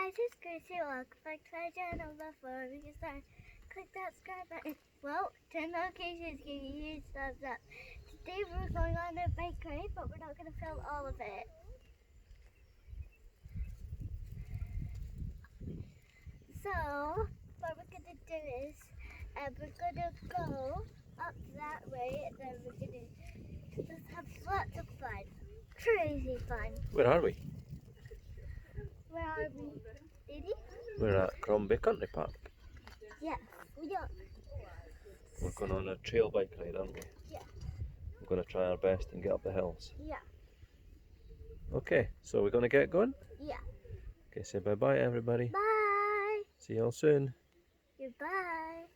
guys, it's Gracie. Welcome back to my channel. Before we get started, click that subscribe button. Well, turn notifications, give you a huge thumbs up. Today we're going on a bike ride, but we're not going to film all of it. So, what we're going to do is, we're going to go up that way, and then we're going to just have lots of fun. Crazy fun. Where are we? Where are we, Daddy? We're at Crombie Country Park. Yeah, we are. We're going on a trail bike ride, aren't we? Yeah. We're going to try our best and get up the hills. Yeah. Okay, so we're going to get going? Yeah. Okay, say bye-bye everybody. Bye. See you all soon. Goodbye.